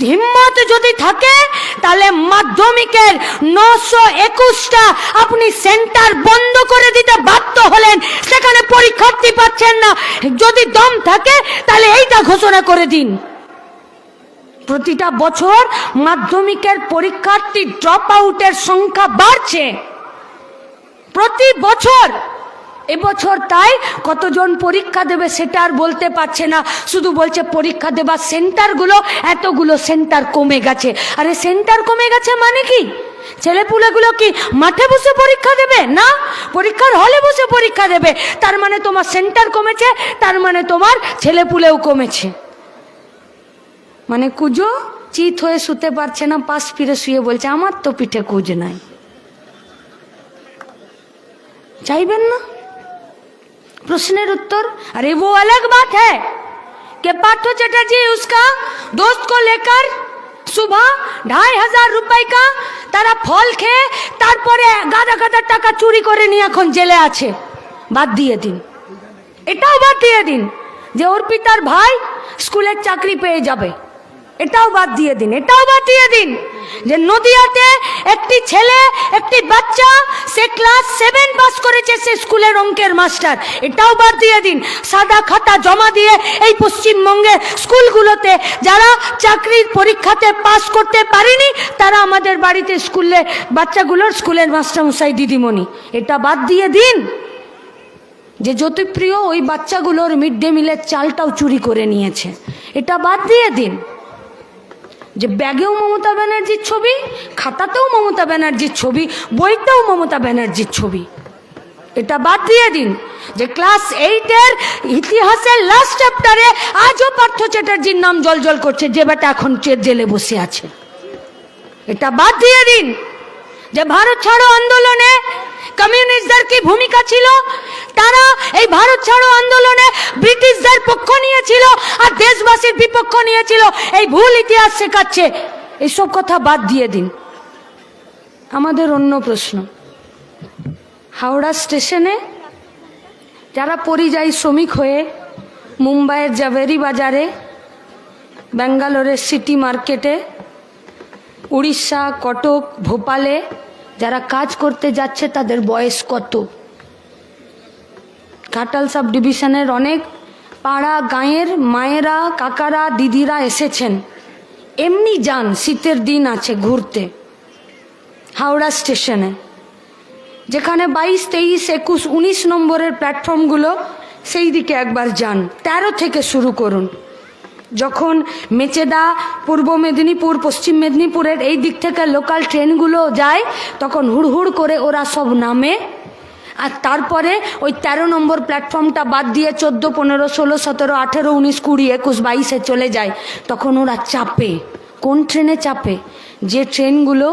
হিম্মত যদি থাকে তাহলে মাধ্যমিকের 921টা আপনি সেন্টার বন্ধ করে দিতে বাধ্য হলেন, সেখানে পরীক্ষার্থী পাচ্ছেন না। যদি দম থাকে তাহলে এইটা ঘোষণা করে দিন, প্রতিটা বছর মাধ্যমিকের পরীক্ষার্থী ড্রপ আউটের সংখ্যা বাড়ছে প্রতি বছর। এবছর তাই কতজন পরীক্ষা দেবে সেটা আর বলতে পারছে না, শুধু বলছে পরীক্ষা দেবার সেন্টারগুলো, এতগুলো সেন্টার কমে গেছে। আরে সেন্টার কমে গেছে মানে কি? ছেলেপুলেগুলো কি মাঠে বসে পরীক্ষা দেবে? না, পরীক্ষার হলে বসে পরীক্ষা দেবে। তার মানে তোমার সেন্টার কমেছে, তার মানে তোমার ছেলেপুলেও কমেছে। মানে কুজো চিত হয়ে শুতে পারছে না, পাশ ফিরে শুয়ে বলছে আমার তো পিঠে কুজ নাই। চাইবেন না प्रश्न उत्तर? अरे वो अलग बात है कि पार्थो चटर्जी उसका दोस्त को लेकर सुबह 2500 रुपए का तारा फल खेয়ে তারপরে গাদা গাদা টাকা চুরি করে নিয়ে এখন জেলে আছে। বাদ দিয়ে দিন, এটাও বাদ দিয়ে দিন যে ওর পিতার ভাই স্কুলের চাকরি পেয়ে যাবে, এটাও বাদ দিয়ে দিন। এটাও বাদ দিয়ে দিন যে নদিয়াতে একটি ছেলে, একটি বাচ্চা, সে ক্লাস 7 পাস করেছে, সে স্কুলের অঙ্কের মাস্টার, এটাও বাদ দিয়ে দিন। সাদা খাতা জমা দিয়ে এই পশ্চিমবঙ্গের স্কুলগুলোতে যারা চাকরির পরীক্ষাতে পাস করতে পারেনি তারা আমাদের বাড়িতে স্কুলে বাচ্চাগুলোর স্কুলের মাস্টারমশাই দিদিমণি, এটা বাদ দিয়ে দিন। যে জ্যোতিপ্রিয় ওই বাচ্চাগুলোর মিড ডে মিলের চালটাও চুরি করে নিয়েছে, এটা বাদ দিয়ে দিন। যে ব্যাগেও মমতা ব্যানার্জির ছবি, খাতাতেও মমতা ব্যানার্জির ছবি, বইতেও মমতা ব্যানার্জির ছবি, এটা বাদ দিয়ে দিন। যে ক্লাস 8-এর ইতিহাসের লাস্ট চ্যাপ্টারে আজও পার্থ চ্যাটার্জির নাম জলজল করছে, যে বেটা এখন জেলে বসে আছে, এটা বাদ দিয়ে দিন। যে ভারত ছাড়ো আন্দোলনে কমিউনিস্টদের কি ভূমিকা ছিল, তারা এই ভারত ছাড়ো আন্দোলনে ব্রিটিশদের পক্ষ নিয়েছিল আর দেশবাসীর বিপক্ষ নিয়েছিল, এই ভুল ইতিহাস শেখাচ্ছে, এইসব কথা বাদ দিয়ে দিন। আমাদের অন্য প্রশ্ন, হাওড়া স্টেশনে যারা পরিযায়ী শ্রমিক হয়ে মুম্বাইয়ের জাভেরি বাজারে, ব্যাঙ্গালোরের সিটি মার্কেটে, উড়িষ্যা, কটক, ভোপালে যারা কাজ করতে যাচ্ছে তাদের বয়স কত? ঘাটাল সাব ডিভিশনের অনেক পাড়া গাঁয়ের মায়েরা, কাকারা, দিদিরা এসেছেন, এমনি যান, শীতের দিন আছে, ঘুরতে হাওড়া স্টেশনে, যেখানে 22, 23, 21, 19 নম্বরের প্ল্যাটফর্মগুলো, সেই দিকে একবার যান। 13 থেকে শুরু করুন। যখন মেচেদা, পূর্ব মেদিনীপুর, পশ্চিম মেদিনীপুরের এই দিক থেকে লোকাল ট্রেনগুলো যায় তখন হুড়হুড় করে ওরা সব নামে, আর তারপরে ওই 13 নম্বর প্ল্যাটফর্মটা বাদ দিয়ে 14, 15, 16, 17, 18, 19, 20, 21, 22-এ চলে যায়। তখন ওরা চাপে, কোন ট্রেনে চাপে? যে ট্রেনগুলো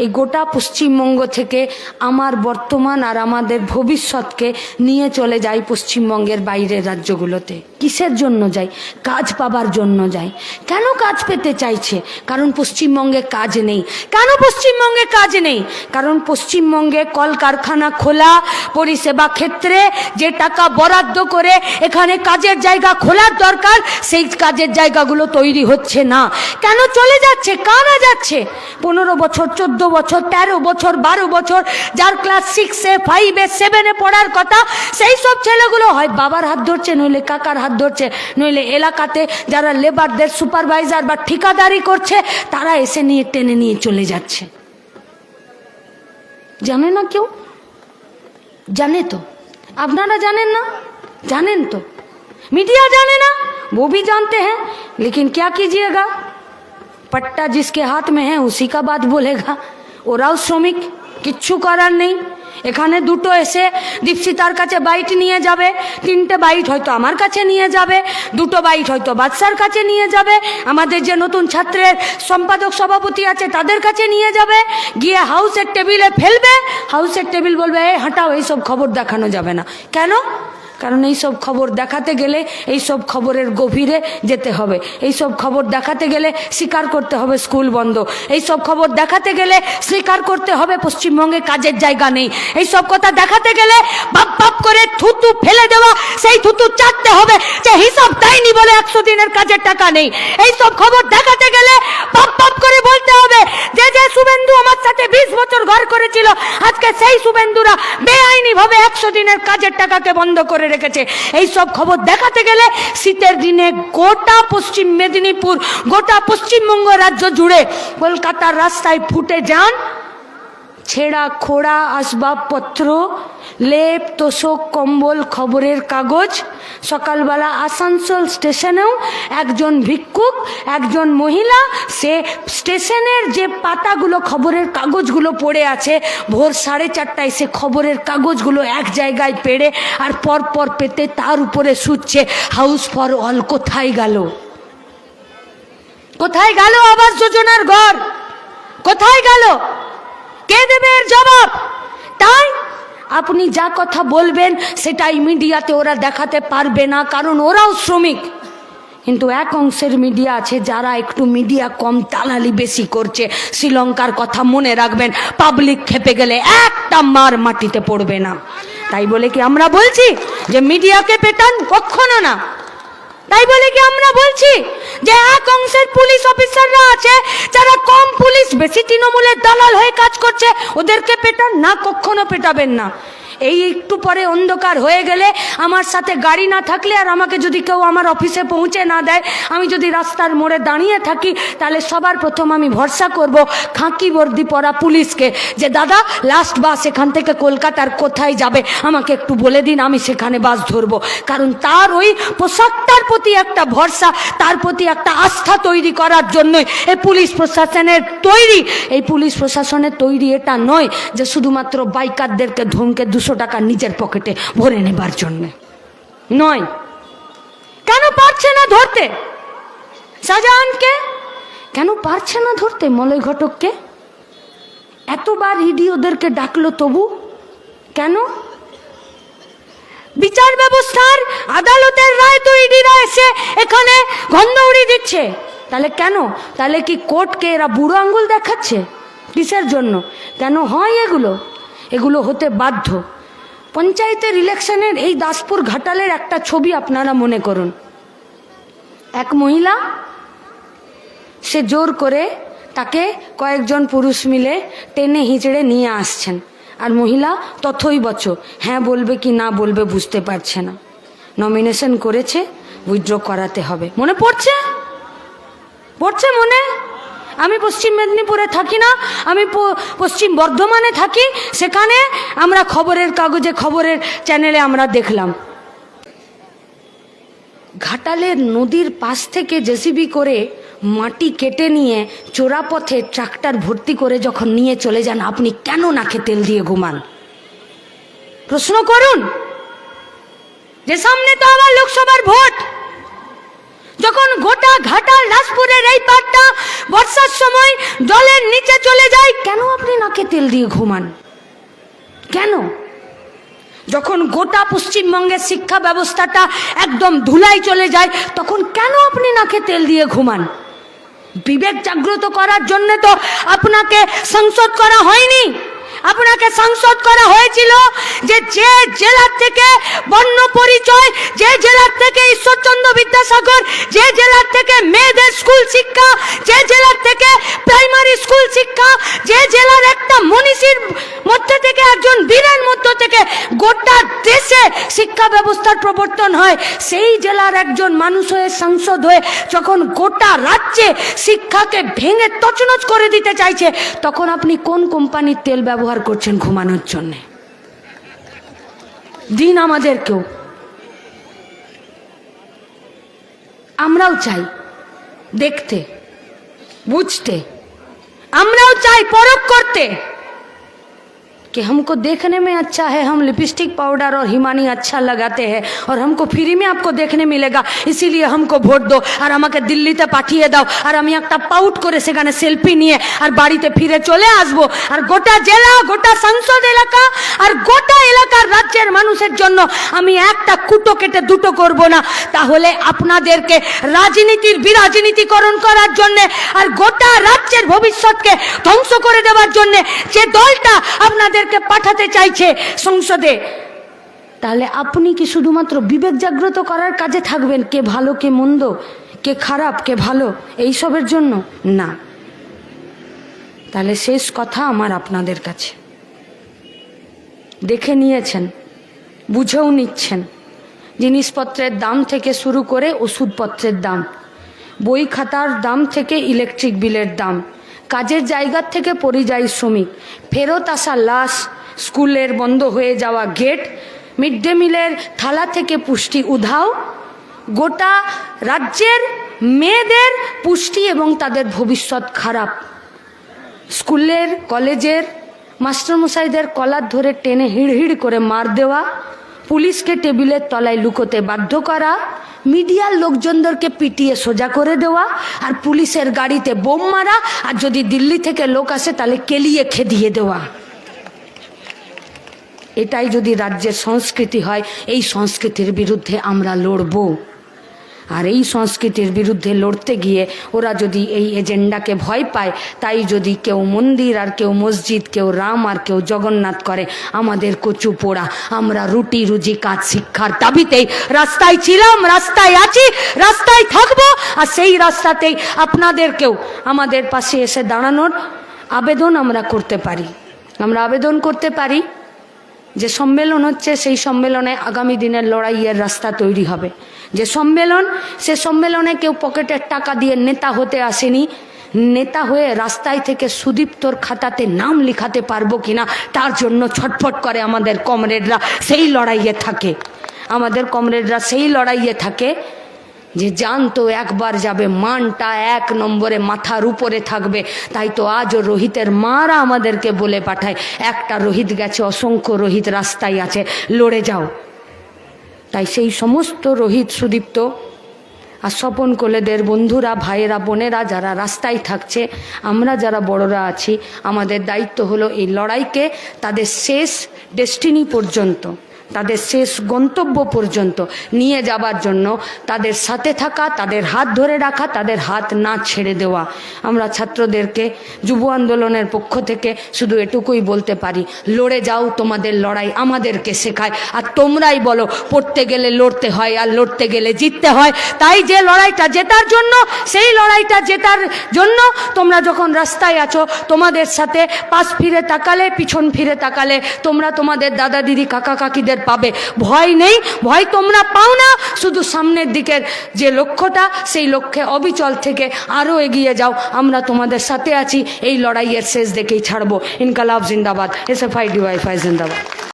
এই গোটা পশ্চিমবঙ্গ থেকে আমার বর্তমান আর আমাদের ভবিষ্যৎকে নিয়ে চলে যায় পশ্চিমবঙ্গের বাইরের রাজ্যগুলোতে। কিসের জন্য যায়? কাজ পাবার জন্য যায়। কেন কাজ পেতে চাইছে? কারণ পশ্চিমবঙ্গে কাজ নেই। কেন পশ্চিমবঙ্গে কাজ নেই? কারণ পশ্চিমবঙ্গে কলকারখানা খোলা, পরিষেবা ক্ষেত্রে যে টাকা বরাদ্দ করে এখানে কাজের জায়গা খোলার দরকার, সেই কাজের জায়গাগুলো তৈরি হচ্ছে না। কেন চলে যাচ্ছে? কারা যাচ্ছে? 15 বছর, 14 বছর, 13 বছর, 12 বছর, যার ক্লাস 6-এ, 5-এ, 7-এ পড়ার কথা, সেই সব ছেলেগুলো হয় বাবার হাত ধরছে, নইলে কাকার হাত ধরছে, নইলে এলাকাতে যারা লেবারদের সুপারভাইজার বা ঠিকাদারি করছে তারা এসে নিয়ে টেনে নিয়ে চলে যাচ্ছে। জানে না কেউ? জানে তো? আপনারা জানেন না? জানেন তো? मीडिया जाने ना, वो भी जानते हैं, लेकिन क्या कीजिएगा, पट्टा जिसके हाथ में है उसी का बात बोलेगा। ওরাও শ্রমিক, কিচ্ছু করার নেই। এখানে দুটো এসে দীপশিতার কাছে বাইট নিয়ে যাবে, 3টে বাইট হয়তো আমার কাছে নিয়ে যাবে, 2টো বাইট হয়তো বাদশার কাছে নিয়ে যাবে, আমাদের যে নতুন ছাত্রের সম্পাদক সভাপতি আছে তাদের কাছে নিয়ে যাবে, গিয়ে হাউসের টেবিলে ফেলবে। হাউসের টেবিল বলবে এই হাঁটাও, এইসব খবর দেখানো যাবে না। কেন? কারণ এই সব খবর দেখাতে গেলে এই সব খবরের গভীরে যেতে হবে। এই সব খবর দেখাতে গেলে স্বীকার করতে হবে স্কুল বন্ধ। এই সব খবর দেখাতে গেলে স্বীকার করতে হবে পশ্চিমবঙ্গে কাজের জায়গা নেই। এই সব কথা দেখাতে গেলে বাপ বাপ করে থুতু ফেলে দেওয়া, সেই থুতু চাটতে হবে যে হিসাব দেয়নি বলে 100 দিনের কাজের টাকা নেই। এই সব খবর দেখাতে গেলে করেছিল, আজকে সেই শুভেন্দুরা বেআইনি ভাবে 100 দিনের কাজের টাকাকে বন্ধ করে রেখেছে। এই সব খবর দেখাতে গেলে শীতের দিনে গোটা পশ্চিম মেদিনীপুর, গোটা পশ্চিমবঙ্গ রাজ্য জুড়ে কলকাতার রাস্তায় ফুটে যান ছেঁড়া খোড়া আসবাবপত্র, লেপ তোষক কম্বল, খবরের কাগজ। সকালবেলা আসানসোল স্টেশনেও একজন ভিক্ষুক, একজন মহিলা, সে স্টেশনের যে পাতাগুলো খবরের কাগজগুলো পড়ে আছে, ভোর 4:30টায় সে খবরের কাগজগুলো এক জায়গায় পেড়ে আর পরপর পেতে তার উপরে শুচ্ছে হাউস ফর অল। কোথায় গেল? কোথায় গেল আবাস যোজনার ঘর? কোথায় গেল? কে দেবে এর জবাব? তাই আপনি যা কথা বলবেন সেটাই মিডিয়াতে ওরা দেখাতে পারবে না, কারণ ওরাও শ্রমিক। কিন্তু এক অংশের মিডিয়া আছে যারা একটু মিডিয়া কম, দালালি বেশি করছে। শ্রীলঙ্কার কথা মনে রাখবেন, পাবলিক খেপে গেলে একটা মার মাটিতে পড়বে না। তাই বলে কি আমরা বলছি যে মিডিয়াকে পেটান? কখনো না। তাই বলে কি আমরা বলছি যে এক অংশের পুলিশ অফিসাররা আছে যারা কম পুলিশ বেশি তৃণমূলের দালাল হয়ে কাজ করছে, ওদেরকে পেটান? না, কখনো পেটাবেন না। এই একটু পরে অন্ধকার হয়ে গেলে, আমার সাথে গাড়ি না থাকলে আর আমাকে যদি কেউ আমার অফিসে পৌঁছে না দেয়, আমি যদি রাস্তার মোড়ে দাঁড়িয়ে থাকি, তাহলে সবার প্রথম আমি ভরসা করব খাকি বর্দি পরা পুলিশকে, যে দাদা লাস্ট বাস এখান থেকে কলকাতার কোথায় যাবে আমাকে একটু বলে দিন, আমি সেখানে বাস ধরবো। কারণ তার ওই পোশাকটার প্রতি একটা ভরসা, তার প্রতি একটা আস্থা তৈরি করার জন্যই এই পুলিশ প্রশাসনের তৈরি। এই পুলিশ প্রশাসনের তৈরি এটা নয় যে শুধুমাত্র বাইকারদেরকে ধমকে 200 টাকা নিজের পকেটে ভরে নেবার জন্য নয়। কেন পারছে না ধরতে শাহজাহানকে? কেন পারছে না ধরতে মলয় ঘটককে? এতবার ইডি ওদেরকে ডাকলো, তবু কেন? বিচার ব্যবস্থার আদালতের রায় তো ইডিরা এসে এখানে গন্ধ উড়িয়ে দিচ্ছে। তাহলে কেন? তাহলে কি কোর্টকে এরা বুড়ো আঙ্গুল দেখাচ্ছে? কিসের জন্য? কেন হয় এগুলো? এগুলো হতে বাধ্য। পঞ্চায়েতের ইলেকশনের এই দাসপুর ঘাটালের একটা ছবি আপনারা মনে করুন। এক মহিলা, সে জোর করে তাকে কয়েকজন পুরুষ মিলে টেনে হিঁচড়ে নিয়ে আসছেন, আর মহিলা তথই বচ, হ্যাঁ বলবে কি না বলবে বুঝতে পারছে না। নমিনেশন করেছে, উইথড্র করাতে হবে। মনে পড়ছে? পড়ছে মনে? আমি পশ্চিম মেদিনীপুরে থাকি না, আমি পশ্চিম বর্ধমানে থাকি। সেখানে আমরা খবরের কাগজে, খবরের চ্যানেলে আমরা দেখলাম ঘাটালের নদীর পাশ থেকে জেসিবি করে মাটি কেটে নিয়ে চোরাপথে ট্রাক্টর ভর্তি করে যখন নিয়ে চলে যান, আপনি কেন নাকে তেল দিয়ে ঘুমান? প্রশ্ন করুন। যে সামনে তো আবার লোকসভার ভোট, যখন গোটা ঘাটাল দাসপুরের এই পাটটা বর্ষার সময় জলের নিচে চলে যায়, কেন আপনি নাকে তেল দিয়ে ঘুমান? কেন? যখন গোটা পশ্চিমবঙ্গের শিক্ষা ব্যবস্থাটা একদম ধুলাই চলে যায়, তখন কেন আপনি নাকে তেল দিয়ে ঘুমান? বিবেক জাগ্রত করার জন্য তো আপনাকে সংসদ করা হয়নি। আপনাকে সংসদ করা হয়েছিল যে যে জেলার থেকে বর্ণ পরিচয়, যে জেলার থেকে ঈশ্বরচন্দ্র বিদ্যাসাগর, যে জেলার থেকে মেয়েদের স্কুল শিক্ষা, যে জেলার থেকে প্রাইমারি স্কুল শিক্ষা, যে জেলার একটা মনীষীর মধ্যে থেকে, একজন বীরের মধ্যে থেকে গোটা দেশে শিক্ষা ব্যবস্থার প্রবর্তন হয়, সেই জেলার একজন মানুষ হয়ে সংসদ হয়ে যখন গোটা রাজ্যে শিক্ষাকে ভেঙে তছনছ করে দিতে চাইছে, তখন আপনি কোন কোম্পানির তেল ব্যবহার করছেন ঘুমানোর জন্য? দিন আমাদেরকেও। আমরাও চাই দেখতে, বুঝতে, আমরাও চাই পরখ করতে कि हमको देखने में अच्छा है, हम लिपस्टिक पाउडर और हिमानी अच्छा लगाते हैं और हमको फ्री में आपको देखने मिलेगा, इसीलिए हमको ভোট दो আর আমাকে দিল্লিতে পাঠিয়ে দাও, আর আমি একটা পাউট করে সেখানে সেলফি নিয়ে আর বাড়িতে ফিরে চলে আসবো, আর গোটা জেলা, গোটা সংসদ এলাকা আর গোটা এলাকার রাজ্যের মানুষের জন্য আমি একটা কুটো কেটে দুটো করব না। তাহলে আপনাদেরকে রাজনীতির বিরাজনীতিকরণ করার জন্য আর গোটা রাজ্যের ভবিষ্যৎকে ধ্বংস করে দেওয়ার জন্য যে দলটা আপনাদের পাঠাতে চাইছে সংসদে, তাহলে আপনি কি শুধুমাত্র বিবেক জাগ্রত করার কাজে থাকবেন? কে ভালো কে মন্দ, কে খারাপ কে ভালো, এইসবের জন্য না। তাহলে শেষ কথা আমার আপনাদের কাছে, দেখে নিয়েছেন, বুঝেও নিচ্ছেন। জিনিসপত্রের দাম থেকে শুরু করে ওষুধপত্রের দাম, বই খাতার দাম থেকে ইলেকট্রিক বিলের দাম, কাজের জায়গার থেকে পরিযায়ী শ্রমিক, ফেরত আসা লাশ, স্কুলের বন্ধ হয়ে যাওয়া গেট, মিড ডে মিলের থালা থেকে পুষ্টি উধাও, গোটা রাজ্যের মেয়েদের পুষ্টি এবং তাদের ভবিষ্যৎ খারাপ। স্কুলের কলেজের মাস্টারমশাইদের কলার ধরে টেনে হিড় করে মার দেওয়া, পুলিশকে টেবিলের তলায় লুকোতে বাধ্য করা, মিডিয়ার লোকজনদেরকে পিটিয়ে সোজা করে দেওয়া, আর পুলিশের গাড়িতে বোম মারা, আর যদি দিল্লি থেকে লোক আসে তাহলে কেলিয়ে খেদিয়ে দেওয়া। এটাই যদি রাজ্যের সংস্কৃতি হয়, এই সংস্কৃতির বিরুদ্ধে আমরা লড়ব। আর এই সংস্কৃতির বিরুদ্ধে লড়তে গিয়ে ওরা যদি এই এজেন্ডাকে ভয় পায়, তাই যদি কেউ মন্দির আর কেউ মসজিদ, কেউ রাম আর কেউ জগন্নাথ করে, আমাদের কচু পোড়া, আমরা রুটি রুজি কাজ শিক্ষার দাবিতেই রাস্তায় ছিলাম, রাস্তায় আছি, রাস্তায় থাকবো। আর সেই রাস্তাতেই আপনাদেরকেও আমাদের পাশে এসে দাঁড়ানোর আবেদন আমরা করতে পারি। আমরা আবেদন করতে পারি যে সম্মেলন হচ্ছে, সেই সম্মেলনে আগামী দিনের লড়াইয়ের রাস্তা তৈরি হবে। যে সম্মেলন, সে সম্মেলনে কেউ পকেটের টাকা দিয়ে নেতা হতে আসেনি। নেতা হয়ে রাস্তায় থেকে সুদীপ্তর খাতাতে নাম লিখাতে পারবো কিনা তার জন্য ছটফট করে আমাদের কমরেডরা, সেই লড়াইয়ে থাকে। আমাদের কমরেডরা সেই লড়াইয়ে থাকে যে জানতো একবার যাবে, মানটা এক নম্বরে মাথার উপরে থাকবে। তাই তো আজও রোহিতের মারা আমাদেরকে বলে পাঠায়, একটা রোহিত গেছে, অসংখ্য রোহিত রাস্তায় আছে, লড়ে যাও। তাই সেই সমস্ত রোহিত, সুদীপ্ত আর স্বপন কোলেদের বন্ধুরা, ভাইয়েরা, বোনেরা যারা রাস্তায় থাকছে, আমরা যারা বড়রা আছি, আমাদের দায়িত্ব হলো এই লড়াইকে তাদের শেষ ডেস্টিনি পর্যন্ত, তাদের শেষ গন্তব্য পর্যন্ত নিয়ে যাবার জন্য তাদের সাথে থাকা, তাদের হাত ধরে রাখা, তাদের হাত না ছেড়ে দেওয়া। আমরা ছাত্রদেরকে যুব আন্দোলনের পক্ষ থেকে শুধু এটুকুই বলতে পারি, লড়ে যাও, তোমাদের লড়াই আমাদেরকে শেখায়। আর তোমরাই বলো, পড়তে গেলে লড়তে হয় আর লড়তে গেলে জিততে হয়। তাই যে লড়াইটা জেতার জন্য, সেই লড়াইটা জেতার জন্য তোমরা যখন রাস্তায় আছো, তোমাদের সাথে পাশ ফিরে তাকালে, পিছন ফিরে তাকালে তোমরা তোমাদের দাদা দিদি কাকা কাকিদের পাবে। ভয় নেই, ভয় তোমরা পাও না। শুধু সামনের দিকের যে লক্ষ্যটা, সেই লক্ষ্যে অবিচল থেকে আরও এগিয়ে যাও। আমরা তোমাদের সাথে আছি, এই লড়াইয়ের শেষ দেখেই ছাড়বো। ইনকালাব জিন্দাবাদ, SFI DYFI জিন্দাবাদ।